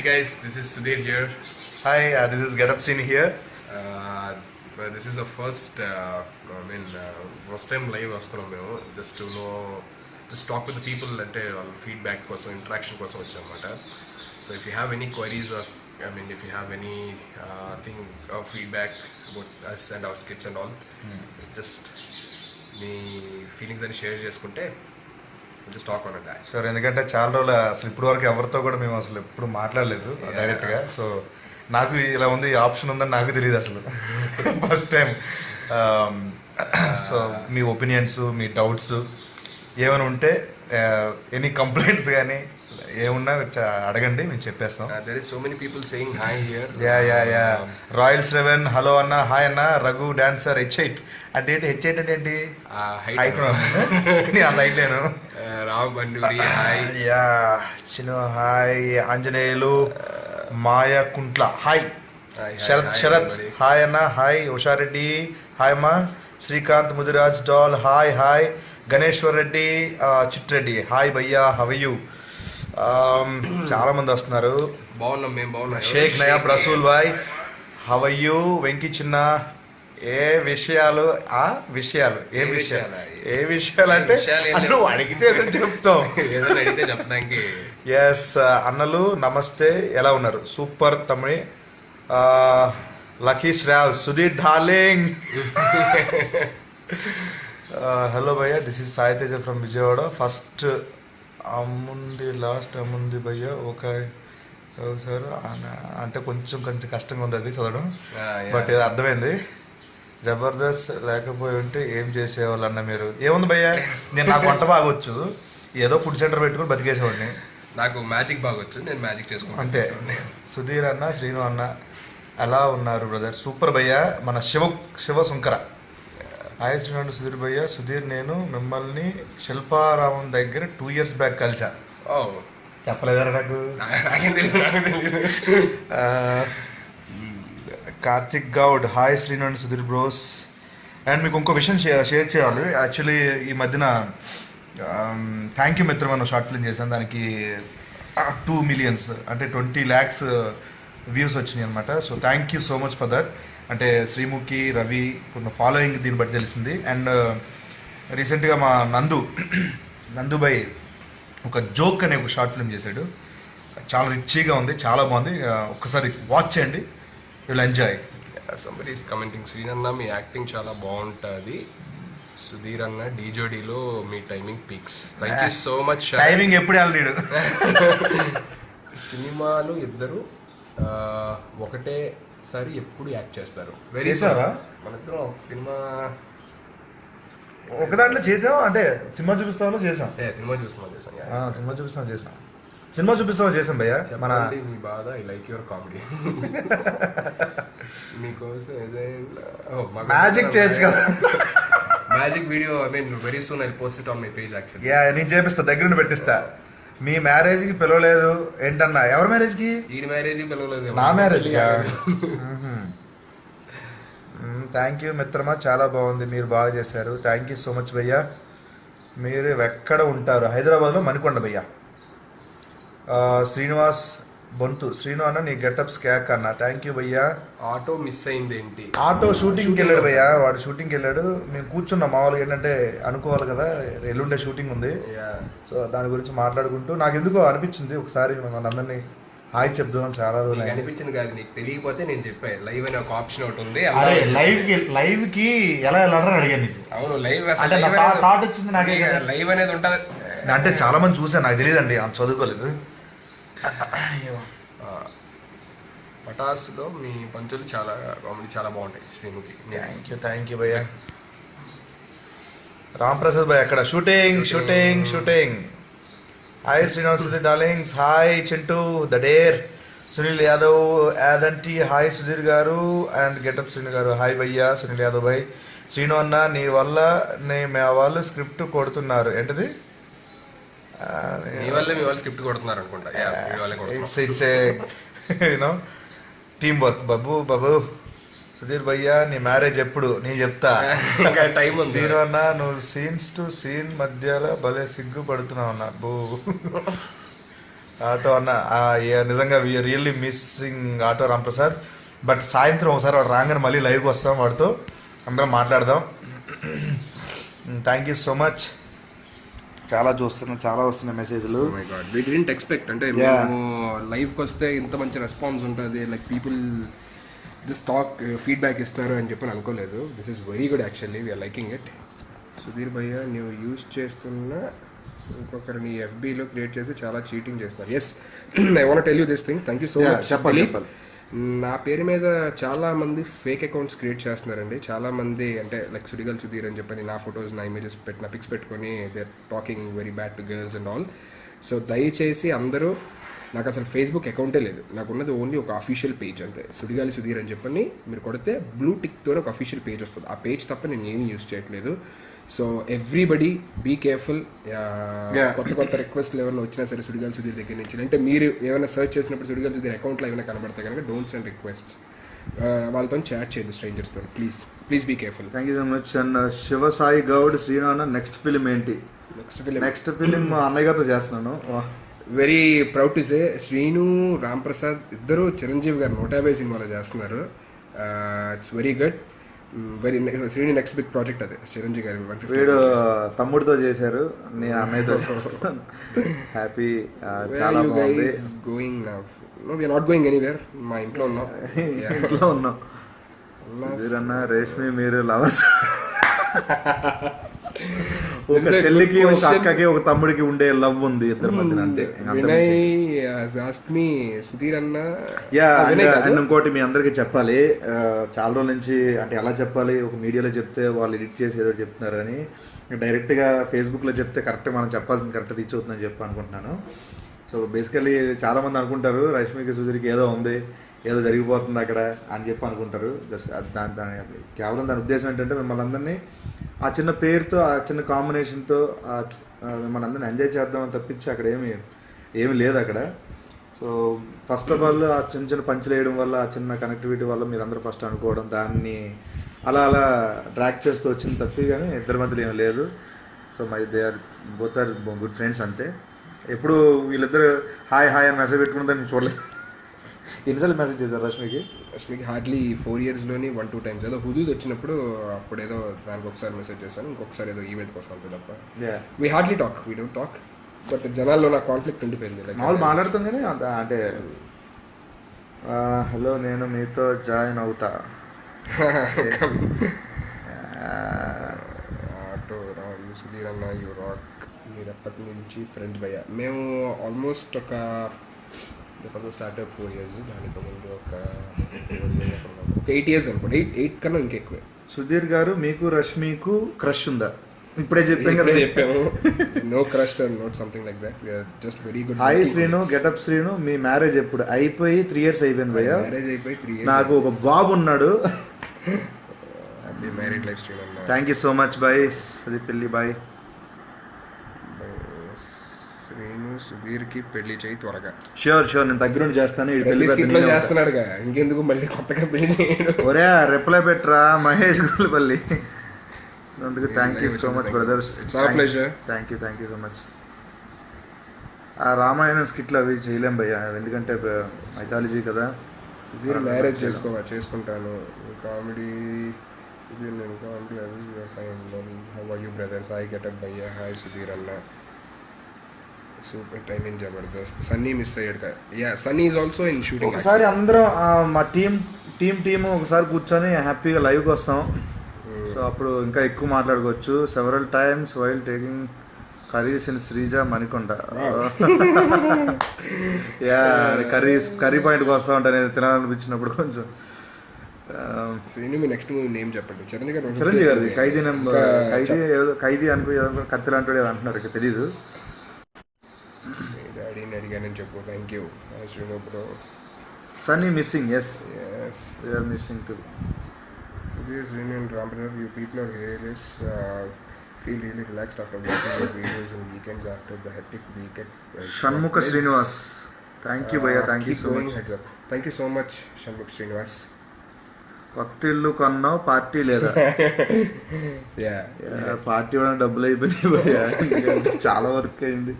Hi guys, this is Sudhir here. Hi, this is Get Up Scene here. This is the first, first time live వస్తున్నాం మేము just to know, just talk with the people అంటే వాళ్ళ feedback కోసం interaction కోసం వచ్చాం అనమాట. So if you have any queries or if you have any thing or feedback about us and our skits and all, just me feelings అని share చేసుకుంటే just talk on that. Sir ఎందుకంటే చాలా రోజులు అసలు ఇప్పుడు వరకు ఎవరితో కూడా మేము అసలు ఎప్పుడు మాట్లాడలేదు డైరెక్ట్గా. సో నాకు ఇలా ఉంది ఆప్షన్ ఉందని నాకు తెలియదు అసలు ఫస్ట్ టైం. సో మీ ఒపీనియన్స్, మీ డౌట్స్ ఏమైనా ఉంటే, ఎనీ కంప్లైంట్స్ కానీ ఏమున్నా అడగండి, మేము చెప్పేస్తాం. There is so many people saying hi here. Yeah రాయల్స్ రెవెన్ హలో అన్న, హాయ్ అన్న, రఘు డాన్సర్ H8 అంటే ఏంటి? H8 అంటే ఏంటి? హైట్ హైట్ లేను. రామ్ బండూరి హాయ్. యా చిన్న hi. Anjaneyulu, Maya Kuntla hi. Sharath hi అన్న, హాయ్. ఉషారెడ్డి హాయ్ అమ్మా. శ్రీకాంత్ ముదిరాజ్ డాల్ hi hi. Ganeshwar Reddy Chitreddy hi భయ్యా, హవయ్యూ. చాలా మంది వస్తున్నారు. బాగున్నాం మేము, బాగున్నాం. షేక్ నయాబ్ రసూల్ భాయ్ హవయ్యూ. వెంకీ చిన్న ఏ విషయాలు అంటే నువ్వు అడిగితే చెప్తాం, ఏదైనా అడిగితే చెప్పడానికి. ఎస్ అన్నలు నమస్తే, ఎలా ఉన్నారు? సూపర్ తమిళ. Lucky Shrav, Sudheer darling. Hello భయ్య, this is Sai Teja from Vijayawada. First అమ్ముంది, లాస్ట్ అమ్ముంది భయ్య. సార్ అంటే కొంచెం కష్టంగా ఉంది అది చదవడం, బట్ ఇది అర్థమైంది. జబర్దస్త్ లేకపోయి ఉంటే ఏం చేసేవాళ్ళు అన్న మీరు? ఏముంది భయ్య, నేను నాకు వంట బాగొచ్చు, ఏదో ఫుడ్ సెంటర్ పెట్టుకుని బతికేసేవాడిని. నాకు మ్యాజిక్ బాగొచ్చు, నేను మ్యాజిక్ చేసుకుంటాను అంతే. సుధీర్ అన్న, శ్రీను అన్న ఎలా ఉన్నారు బ్రదర్? సూపర్ భయ్య. మన శివ సుంకర హాయ్ శ్రీను. సుధీర్ భయ్య, సుధీర్ నేను మిమ్మల్ని శిల్పారామం దగ్గర 2 years బ్యాక్ కలిసా. చెప్పలేదారా నాకు? Karthik Goud hi Srinu and Sudheer bros. And మీకు ఇంకో విషయం షేర్ చేయాలి. యాక్చువల్లీ ఈ మధ్యన థ్యాంక్ యూ మిత్రం అన్న షార్ట్ ఫిల్మ్ చేశాను. దానికి 2 million అంటే 20 lakhs వ్యూస్ వచ్చినాయి అనమాట. So thank you so much for that. అంటే శ్రీముఖి, రవి కొంత ఫాలోయింగ్ దీన్ని బట్టి తెలిసింది. అండ్ రీసెంట్గా మా నందుబాయ్ ఒక జోక్ అనే ఒక షార్ట్ ఫిల్మ్ చేశాడు. చాలా రిచ్గా ఉంది, చాలా బాగుంది. ఒక్కసారి వాచ్ చేయండి, will enjoy. Somebody is commenting, శ్రీనన్న మీ యాక్టింగ్ చాలా బాగుంటుంది, సుధీర్ అన్న డీజోడీలో మీ timing peaks. Thank you so much. Timing ఎప్పుడు వెళ్ళాడు? సినిమాలు ఇద్దరు ఒకటేసారి ఎప్పుడు యాక్ట్ చేస్తారు. వెరీ మనకు సినిమా ఒక దాంట్లో చేసాం, అంటే సినిమా చూపిస్తామో చేసాం. సినిమా చూపిస్తాం చేసాం భయ్య. మన మీ బాధ, ఐ లైక్ యువర్ కామెడీ. మీకోసం మ్యాజిక్ చేయొచ్చు కదా. Magic video very soon I post it on my page actually. Yeah, నేను చేపిస్తా, దగ్గర పెట్టిస్తా. మీ మ్యారేజ్కి పిలవలేదు ఏంటన్నా? ఎవరి మ్యారేజ్కి? ఈ మ్యారేజ్కి పిలవలేదు, నా మ్యారేజ్. థ్యాంక్ యూ మిత్రమా, చాలా బాగుంది, మీరు బాగా చేశారు. థ్యాంక్ యూ సో మచ్ భయ్యా. మీరు ఎక్కడ ఉంటారు? హైదరాబాద్లో మణికొండ భయ్యా. శ్రీనివాస్ బొంతు, శ్రీను అన్న నీ గెటప్స్ క్యాక్ అన్న. థ్యాంక్ యూ భయ్యా. ఆటో మిస్ అయింది ఏంటి? ఆటో షూటింగ్కి వెళ్ళాడు భయ్యా, వాడు షూటింగ్కి వెళ్ళాడు. మేము కూర్చున్నాం. మామూలుగా ఏంటంటే అనుకోవాలి కదా, ఎల్లుండే షూటింగ్ ఉంది. సో దాని గురించి మాట్లాడుకుంటూ నాకు ఎందుకో అనిపించింది ఒకసారి మనందరినీ హాయ్ చెప్దాం. చాలా రోజులు అనిపించింది కాదు, నీకు తెలియకపోతే నేను చెప్పాను, లైవ్ అనే ఒక ఆప్షన్ ఒకటి ఉంది. లైవ్ కి ఎలా వెళ్ళాలని అడిగాను నీకు. అవును, లైవ్ థాట్ వచ్చింది నాకే. లైవ్ అనేది ఉంటుంది అంటే చాలా మంది చూసాను, నాకు తెలియదండి, అంత చదువుకోలేదు. పటాసులో మీ పంచులు చాలా కామెడీ చాలా బాగుంటాయి శ్రీముఖి. థ్యాంక్ యూ భయ్యా. రామ్ ప్రసాద్ భయ్య అక్కడ shooting. Hi Srinivas Sudheer darlings. Hi Chintu the dare. Sunil Yadav యాదంటి hi Sudheer garu and getup Srinu గారు హాయ్ భయ్యా. సునీల్ యాదవ్ భాయ్. శ్రీను అన్న నీ వల్ల మా వాళ్ళు స్క్రిప్ట్ కొడుతున్నారు. ఏంటిది? మీ వాళ్ళు స్క్రిప్ట్ కొడుతున్నారు అనుకుంటా. It's you know team work. బాబు సుధీర్ భయ్యా నీ మ్యారేజ్ ఎప్పుడు? నేను చెప్తా. టైం ఉంది. సీన్ అన్నా నువ్వు సీన్స్ టు సీన్ మధ్యలో భలే సిగ్గు పడుతున్నావు అన్నా. ఆటో అన్న నిజంగా really missing auto Ramprasad. But సాయంత్రం ఒకసారి వాడు రాగానే మళ్ళీ లైవ్కి వస్తాం, వాడితో అందరం మాట్లాడదాం. Thank you so much. చాలా వస్తున్నాయి మెసేజ్లు. My god, we didn't expect. అంటే మేము లైవ్కి వస్తే ఇంత మంచి రెస్పాన్స్ ఉంటుంది, like people this talk feedback ఇస్తారు అని చెప్పి అనుకోలేదు. This is very good actually, we are liking it. Sudheer భయ్య, నువ్వు యూజ్ చేస్తున్న ఇంకొకరిని ఎఫ్బీలో క్రియేట్ చేసి చాలా చీటింగ్ చేస్తున్నారు. Yes, I want tell you this thing. Thank you so much. చెప్పాలి. నా పేరు మీద చాలా మంది ఫేక్ అకౌంట్స్ క్రియేట్ చేస్తున్నారండి. చాలా మంది అంటే లైక్ సుడిగల్ సుధీర్ అని చెప్పని నా ఫొటోస్, నా ఇమేజెస్ పెట్టిన పిక్స్ పెట్టుకొని they are talking very bad to girls and all. So దయచేసి అందరూ, నాకు అసలు ఫేస్బుక్ అకౌంటే లేదు, నాకు ఉన్నది ఓన్లీ ఒక అఫీషియల్ పేజ్ అంతే, సుడిగాలి సుధీర్ అని చెప్పని మీరు కొడితే బ్లూ టిక్తో ఒక అఫీషియల్ పేజ్ వస్తుంది. ఆ పేజ్ తప్ప నేను ఏమీ యూజ్ చేయట్లేదు. So everybody be careful. కొత్త రిక్వెస్ట్లు ఏమైనా వచ్చినా సరే సుడిగాలి సుధీర్ దగ్గర నుంచి, అంటే మీరు ఏమైనా సర్చ్ చేసినప్పుడు సుడిగాలి సుధీర్ అకౌంట్లో ఏమైనా కనబడతాయి కనుక డోంట్ సెండ్ రిక్వెస్ట్. వాళ్ళతో చాట్ చేయదు స్ట్రేంజర్స్తో. Please be careful. Thank you so much. And Shivasai Goud శ్రీనాన్న, నెక్స్ట్ ఫిలిం ఏంటి? నెక్స్ట్ ఫిలిం అన్నయ్య గారితో చేస్తున్నాను. Very proud to say, Srinu Ramprasad ఇద్దరు చిరంజీవి గారు 150 సినిమాలో చేస్తున్నారు. It's very good. Srinu next big project అదే చిరంజీవి గారి. వీడు తమ్ముడితో చేశారు, నేను అన్నయ్యతో చేస్తాను. హ్యాపీ. చాలా బాగుంది. Going no, we are not going anywhere. మా ఇంట్లో ఉన్నాం. ఇంట్లో ఉన్నాం. అన్న రేష్మి, మీరు లవర్స్? ఒక చెల్లికి, ఒక అక్కకి, ఒక తమ్ముడికి ఉండే లవ్ ఉంది ఇద్దరు మధ్యన, అంతే. సుధీర్ అన్న, అండ్ ఇంకోటి మీ అందరికి చెప్పాలి, చాలా రోజుల నుంచి అంటే ఎలా చెప్పాలి, ఒక మీడియాలో చెప్తే వాళ్ళు ఎడిట్ చేసి ఏదో చెప్తున్నారని, డైరెక్ట్గా ఫేస్బుక్లో చెప్తే కరెక్ట్ మనం చెప్పాల్సింది కరెక్ట్ రీచ్ అవుతుందని చెప్పి అనుకుంటున్నాను. సో బేసికలీ చాలామంది అనుకుంటారు రష్మికి సుధీర్కి ఏదో ఉంది, ఏదో జరిగిపోతుంది అక్కడ అని చెప్పి అనుకుంటారు. జస్ట్ దాని కేవలం దాని ఉద్దేశం ఏంటంటే మిమ్మల్ని అందరినీ ఆ చిన్న పేరుతో, ఆ చిన్న కాంబినేషన్తో మిమ్మల్ని అందరినీ ఎంజాయ్ చేద్దామని తప్పించి అక్కడ ఏమి లేదు అక్కడ. సో ఫస్ట్ ఆఫ్ ఆల్ ఆ చిన్న పంచులు వేయడం వల్ల, ఆ చిన్న కనెక్టివిటీ వల్ల మీరు అందరూ ఫస్ట్ అనుకోవడం, దాన్ని అలా డ్రాక్ చేస్తూ వచ్చింది తప్పి, కానీ ఇద్దరి మధ్యలో ఏమి లేదు. So they are both are good friends అంతే. ఎప్పుడు వీళ్ళిద్దరు హాయ్ అని మెసేజ్ పెట్టుకుందని చూడలేదు. ఎన్నిసార్లు మెసేజ్ చేశారు రష్మికి? హార్డ్లీ 4 yearsలోని 1-2 times. ఏదో హుదూద్ వచ్చినప్పుడు అప్పుడు ఏదో దానికి ఒకసారి మెసేజ్ చేశాను, ఇంకొకసారి ఏదో ఈవెంట్ కోసం అంతే తప్ప we hardly talk, we don't talk. But జనాల్లో నా కాన్ఫ్లిక్ట్ ఉండిపోయింది. మామూలు మాట్లాడుతాం కానీ అంటే హలో నేను మీతో జాయిన్ అవుతా. ఆటో రామ్ సుధీర్ అన్న, యూ రాక్. మీరు ఎప్పటి నుంచి ఫ్రెండ్స్ భయ్యా? మేము ఆల్మోస్ట్ ఒక స్టార్ట్అప్ 4 years, దానికి ముందు ఒక 8 years అనుకోండి. 8 కన్నా ఇంకెక్కువే. సుధీర్ గారు, మీకు రష్మికు క్రష్ ఉందా? ఇప్పుడే చెప్పాము. No crush and not something like that. We are just very good. Hi Srinu, getup Srinu. మీ మ్యారేజ్ ఎప్పుడు? అయిపోయి 3 years అయిపోయింది భయ్యా. మ్యారేజ్ అయిపోయి 3 years. నాకు ఒక బాబు ఉన్నాడు. Happy married life Srinu. Thank you so much bye. అది పెళ్ళి బాయ్. శ్రీను సుధీర్కి పెళ్లి చేయి త్వరగా. షూర్ నేను దగ్గరుండి చేస్తాను. చేస్తున్నాడుగా, ఇంకెందుకు మళ్ళీ కొత్తగా పెళ్లి చేయడం? ఒరే రిప్లై పెట్టరా మహేష్ గుల్పల్లి. అందుకు thank you so much brothers. Thank you so much. ఆ రామాయణం స్కిట్లు అవి చేయలేం భయ్యా, ఎందుకంటే మైథాలజీ కదా. సుధీర్ మ్యారేజ్ చేసుకుంటాను. Comedy brothers. హాయ్ గెటప్ భయ్యా. హాయ్ సుధీర్ అన్న, super time in Jabardasth. Sunny miss అయ్యాడు కదా. Yeah, Sunny is also in shooting. ఒకసారి అందరం మా టీమ్ ఒకసారి కూర్చొని హ్యాపీగా లైవ్కి వస్తాం. సో అప్పుడు ఇంకా ఎక్కువ మాట్లాడుకోవచ్చు. Several times while taking curries in Sreeja Manikonda. Yeah, curry పాయింట్కి వస్తా ఉంటాను నేను తినాలనిపించినప్పుడు కొంచెం. నెక్స్ట్ మూవీ నేమ్ చెప్పండి. చిరంజీవి గారిది ఖైదీ అనుకో, కత్తి లాంటి అంటున్నారు, తెలీదు. డాడీని అడిగానని చెప్పు. Thank you bro. Sunny missing. Yes they are missing too. Sudeer, Srini and Ramprasad, you people are hilarious. Feel really relaxed after watching your videos on weekends after the hectic weekend. Shanmukha Srinivas, thank you bhaiya, thank you so much. Heads up. Thank you so much Shanmukha Srinivas. కొత్త ఇల్లు కొన్నావు, party లేదా? Party కూడా డబ్బులు అయిపోయినాయి భయ్యా. ఎందుకంటే చాలా వర్క్ అయింది,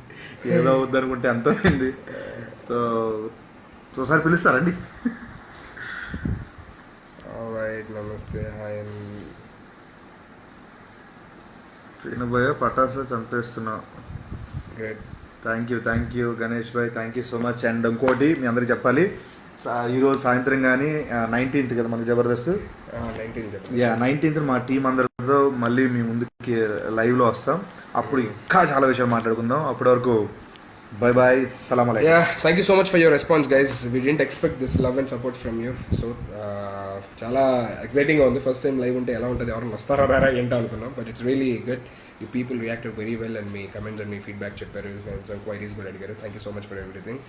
ఏదో అవుద్ది అనుకుంటే ఎంత అయింది. సో ఒకసారి పిలుస్తారండి. నమస్తే, హాయ్. శ్రీను భయ్య పటాసులో చంపేస్తున్నావు. గ్రేట్, థ్యాంక్ యూ గణేష్ భాయ్, thank you so much. And ఇంకోటి మీ అందరికి చెప్పాలి, ఈరోజు సాయంత్రం కానీ 19th కదా మనకి జబర్దస్త్. 19th మా టీం అందరితో మళ్ళీ మీ ముందుకి లైవ్లో వస్తాం. అప్పుడు ఇంకా చాలా విషయాలు మాట్లాడుకుందాం. అప్పటి వరకు బై బాయ్, సలాం అలైకుం. Thank you so much for your response guys. We didn't expect this love and support from you. So చాలా ఎక్సైటింగ్గా ఉంది. ఫస్ట్ టైం లైవ్ ఉంటే ఎలా ఉంటుంది, ఎవరైనా వస్తారా రారా ఏంటో అనుకున్నాం. But it's really good. You people reacted very well and me comments and me feedback చెప్పారు, క్వైరీస్ కూడా అడిగారు. Thank you so much for everything.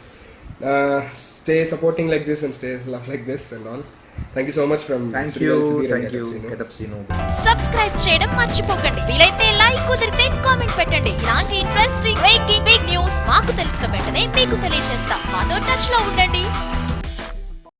Stay supporting like this and stay love like this and all. Thank you so much from thank you Get up Sinu. Subscribe చేయడం మర్చిపోకండి. వీలైతే like, కుదిరితే comment పెట్టండి. ఇలాంటి interesting breaking big news మాకు తెలిసిన వెంటనే మీకు తెలియజేస్తాం. మాతో టచ్ లో ఉండండి.